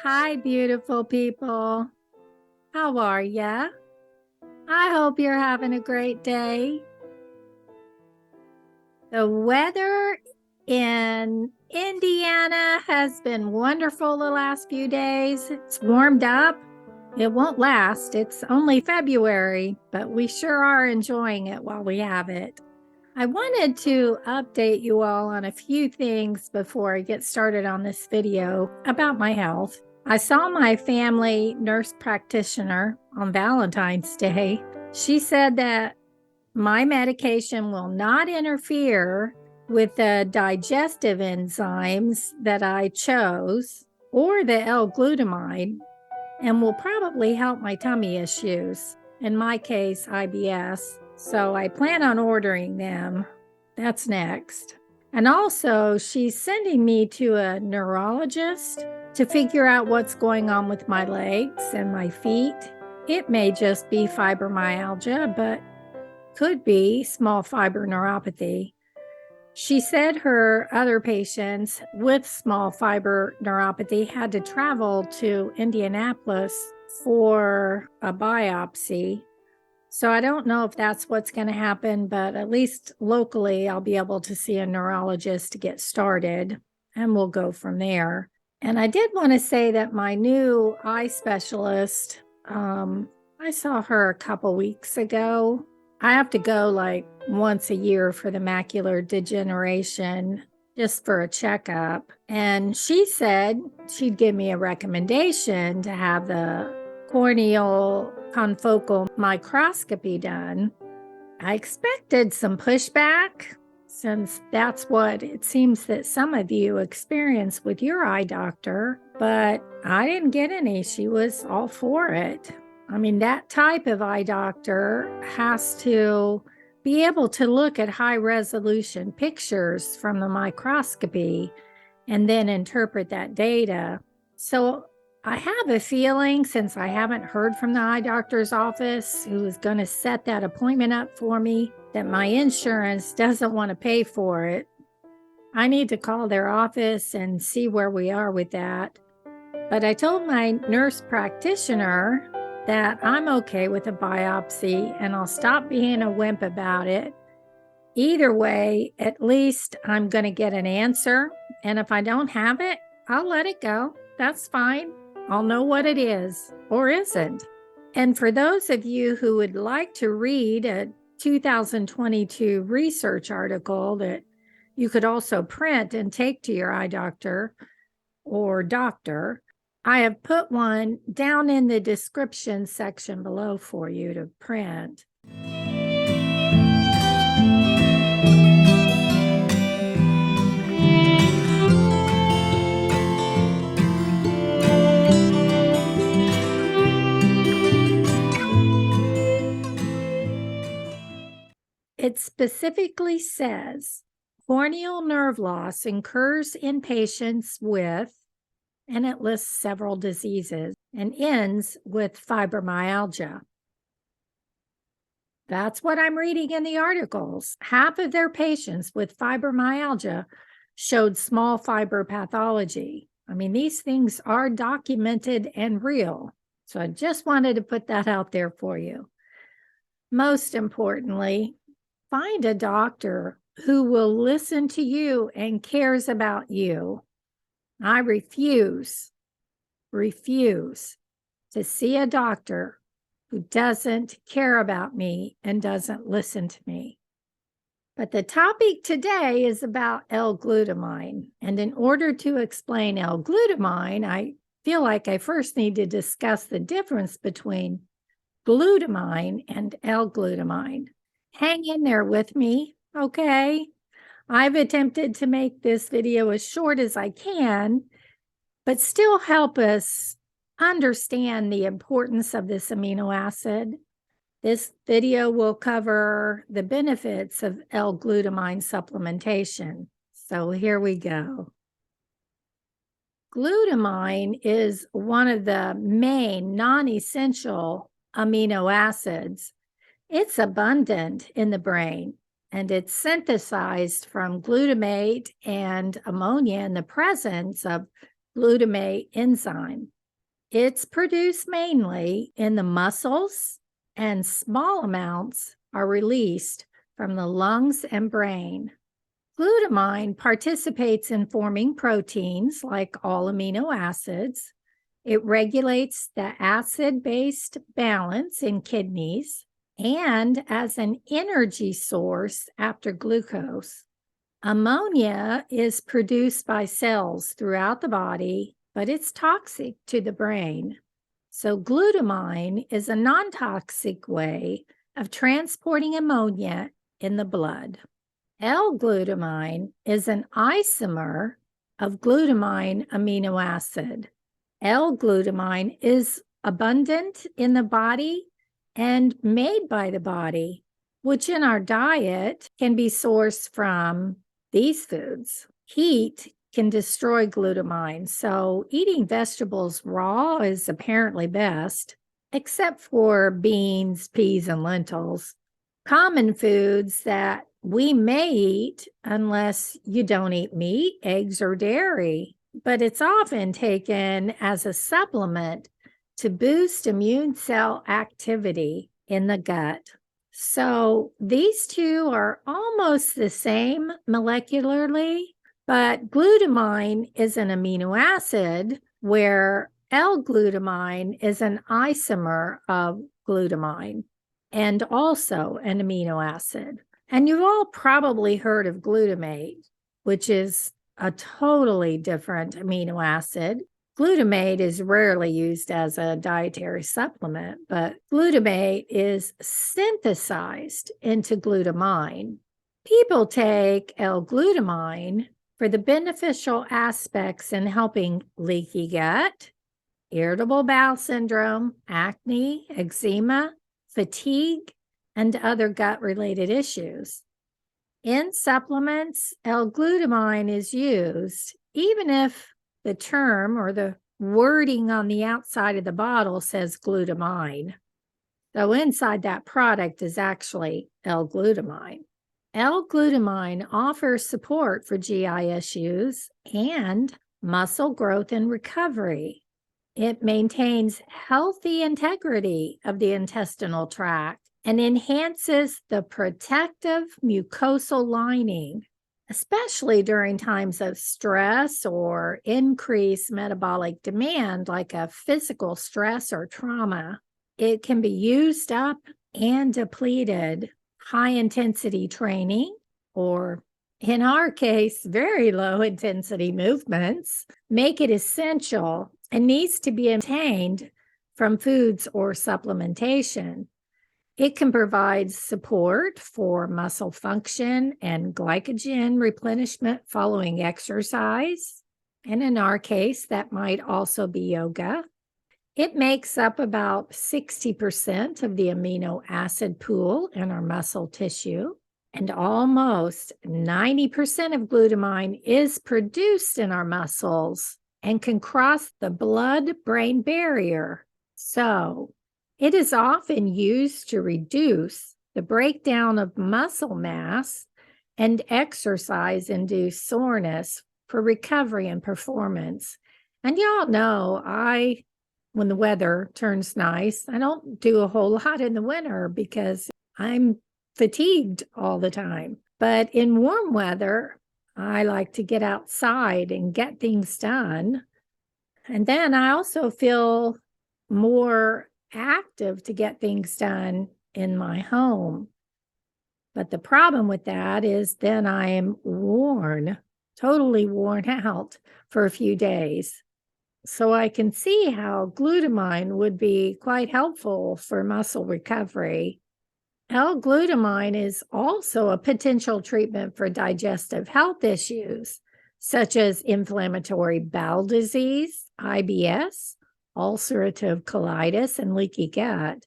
Hi, beautiful people. How are ya? I hope you're having a great day. The weather in Indiana has been wonderful the last few days. It's warmed up. It won't last. It's only February, but we sure are enjoying it while we have it. I wanted to update you all on a few things before I get started on this video about my health. I saw my family nurse practitioner on Valentine's Day. She said that my medication will not interfere with the digestive enzymes that I chose or the L-Glutamine and will probably help my tummy issues, in my case, IBS. So I plan on ordering them. That's next. And also, she's sending me to a neurologist to figure out what's going on with my legs and my feet. It may just be fibromyalgia, but could be small fiber neuropathy. She said her other patients with small fiber neuropathy had to travel to Indianapolis for a biopsy. So I don't know if that's what's going to happen, but at least locally, I'll be able to see a neurologist to get started, and we'll go from there. And I did want to say that my new eye specialist, I saw her a couple weeks ago. I have to go like once a year for the macular degeneration, just for a checkup. And she said she'd give me a recommendation to have the corneal confocal microscopy done. I expected some pushback, since that's what it seems that some of you experience with your eye doctor, but I didn't get any. She was all for it. I mean, that type of eye doctor has to be able to look at high resolution pictures from the microscopy and then interpret that data. So I have a feeling, since I haven't heard from the eye doctor's office who is going to set that appointment up for me, that my insurance doesn't want to pay for it. I need to call their office and see where we are with that. But I told my nurse practitioner that I'm okay with a biopsy and I'll stop being a wimp about it. Either way, at least I'm going to get an answer. And if I don't have it, I'll let it go. That's fine. I'll know what it is or isn't. And for those of you who would like to read a 2022 research article that you could also print and take to your eye doctor or doctor, I have put one down in the description section below for you to print. It specifically says corneal nerve loss occurs in patients with, and it lists several diseases and ends with fibromyalgia. That's what I'm reading in the articles. Half of their patients with fibromyalgia showed small fiber pathology. I mean, these things are documented and real. So I just wanted to put that out there for you. Most importantly, find a doctor who will listen to you and cares about you. I refuse to see a doctor who doesn't care about me and doesn't listen to me. But the topic today is about L-Glutamine. And in order to explain L-Glutamine, I feel like I first need to discuss the difference between glutamine and L-Glutamine. Hang in there with me, okay? I've attempted to make this video as short as I can, but still help us understand the importance of this amino acid. This video will cover the benefits of L-Glutamine supplementation. So here we go. Glutamine is one of the main non-essential amino acids. It's abundant in the brain, and it's synthesized from glutamate and ammonia in the presence of glutamate enzyme. It's produced mainly in the muscles, and small amounts are released from the lungs and brain. Glutamine participates in forming proteins like all amino acids. It regulates the acid-base balance in kidneys and as an energy source after glucose. Ammonia is produced by cells throughout the body, but it's toxic to the brain. So glutamine is a non-toxic way of transporting ammonia in the blood. L-Glutamine is an isomer of glutamine amino acid. L-Glutamine is abundant in the body and made by the body, which in our diet can be sourced from these foods. Heat can destroy glutamine, so eating vegetables raw is apparently best, except for beans, peas, and lentils. Common foods that we may eat unless you don't eat meat, eggs, or dairy, but it's often taken as a supplement to boost immune cell activity in the gut. So these two are almost the same molecularly, but glutamine is an amino acid where L-glutamine is an isomer of glutamine and also an amino acid. And you've all probably heard of glutamate, which is a totally different amino acid. Glutamate is rarely used as a dietary supplement, but glutamate is synthesized into glutamine. People take L-glutamine for the beneficial aspects in helping leaky gut, irritable bowel syndrome, acne, eczema, fatigue, and other gut-related issues. In supplements, L-glutamine is used even if the term or the wording on the outside of the bottle says glutamine. So inside that product is actually L-glutamine. L-glutamine offers support for GI issues and muscle growth and recovery. It maintains healthy integrity of the intestinal tract and enhances the protective mucosal lining, especially during times of stress or increased metabolic demand, like a physical stress or trauma. It can be used up and depleted. High-intensity training, or in our case, very low-intensity movements, make it essential and needs to be obtained from foods or supplementation. It can provide support for muscle function and glycogen replenishment following exercise. And in our case, that might also be yoga. It makes up about 60% of the amino acid pool in our muscle tissue. And almost 90% of glutamine is produced in our muscles and can cross the blood-brain barrier. So it is often used to reduce the breakdown of muscle mass and exercise-induced soreness for recovery and performance. And y'all know when the weather turns nice, I don't do a whole lot in the winter because I'm fatigued all the time. But in warm weather, I like to get outside and get things done. And then I also feel more active to get things done in my home. But the problem with that is then I am totally worn out for a few days. So I can see how glutamine would be quite helpful for muscle recovery. L-glutamine is also a potential treatment for digestive health issues, such as inflammatory bowel disease, IBS, ulcerative colitis, and leaky gut.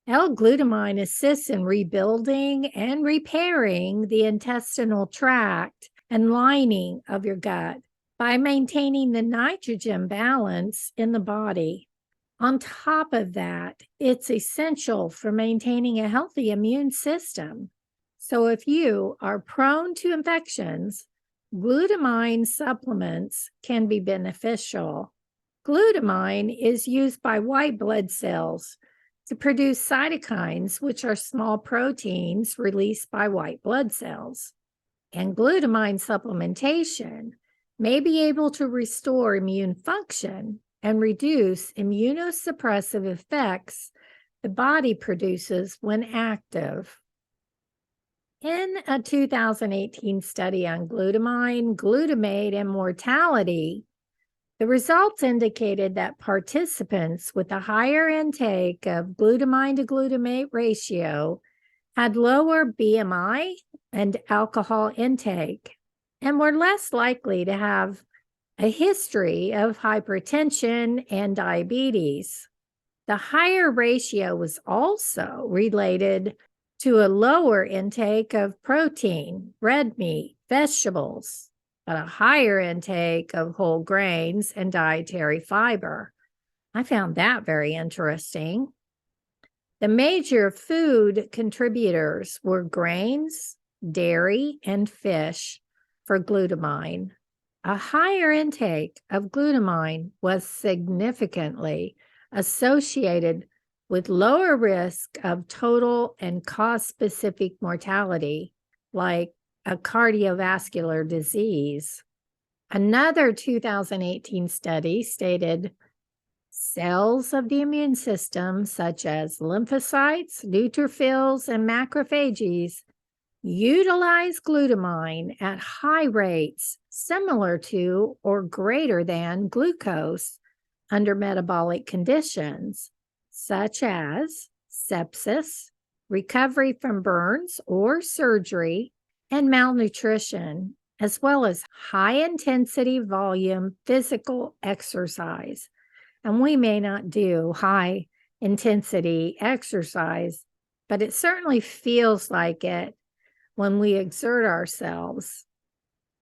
L-glutamine assists in rebuilding and repairing the intestinal tract and lining of your gut by maintaining the nitrogen balance in the body. On top of that, it's essential for maintaining a healthy immune system. So if you are prone to infections, glutamine supplements can be beneficial. Glutamine is used by white blood cells to produce cytokines, which are small proteins released by white blood cells. And glutamine supplementation may be able to restore immune function and reduce immunosuppressive effects the body produces when active. In a 2018 study on glutamine, glutamate, and mortality, the results indicated that participants with a higher intake of glutamine to glutamate ratio had lower BMI and alcohol intake and were less likely to have a history of hypertension and diabetes. The higher ratio was also related to a lower intake of protein, red meat, vegetables, but a higher intake of whole grains and dietary fiber. I found that very interesting. The major food contributors were grains, dairy, and fish for glutamine. A higher intake of glutamine was significantly associated with lower risk of total and cause-specific mortality, like a cardiovascular disease. Another 2018 study stated cells of the immune system, such as lymphocytes, neutrophils, and macrophages, utilize glutamine at high rates, similar to or greater than glucose under metabolic conditions, such as sepsis, recovery from burns or surgery, and malnutrition, as well as high-intensity volume physical exercise. And we may not do high-intensity exercise, but it certainly feels like it when we exert ourselves.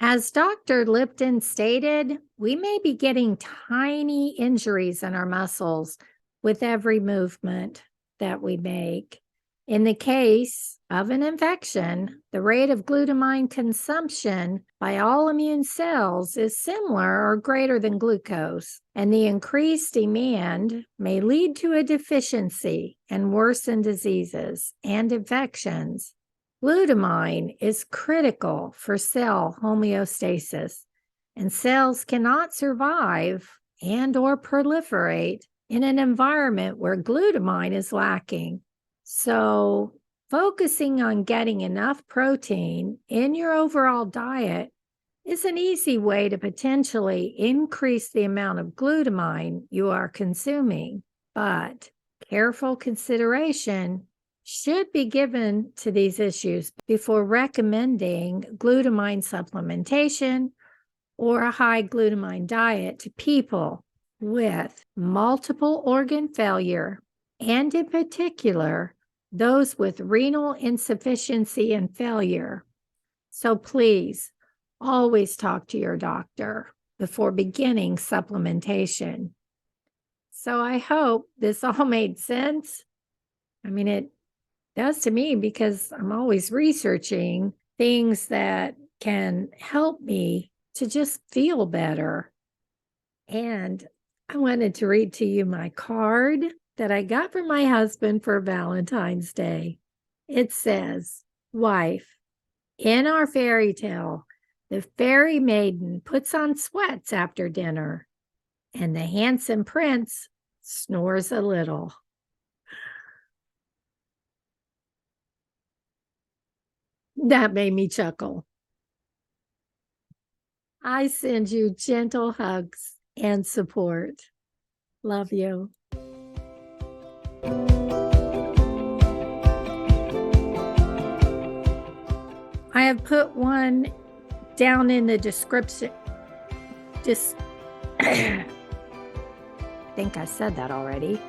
As Dr. Lipton stated, we may be getting tiny injuries in our muscles with every movement that we make. In the case of an infection, the rate of glutamine consumption by all immune cells is similar or greater than glucose, and the increased demand may lead to a deficiency and worsen diseases and infections. Glutamine is critical for cell homeostasis, and cells cannot survive and or proliferate in an environment where glutamine is lacking. So, focusing on getting enough protein in your overall diet is an easy way to potentially increase the amount of glutamine you are consuming, but careful consideration should be given to these issues before recommending glutamine supplementation or a high glutamine diet to people with multiple organ failure, and in particular, those with renal insufficiency and failure. So please always talk to your doctor before beginning supplementation. So I hope this all made sense. I mean, it does to me because I'm always researching things that can help me to just feel better. And I wanted to read to you my card that I got from my husband for Valentine's Day. It says, "Wife, in our fairy tale, the fairy maiden puts on sweats after dinner, and the handsome prince snores a little." That made me chuckle. I send you gentle hugs and support. Love you. I have put one down in the description. I think I said that already.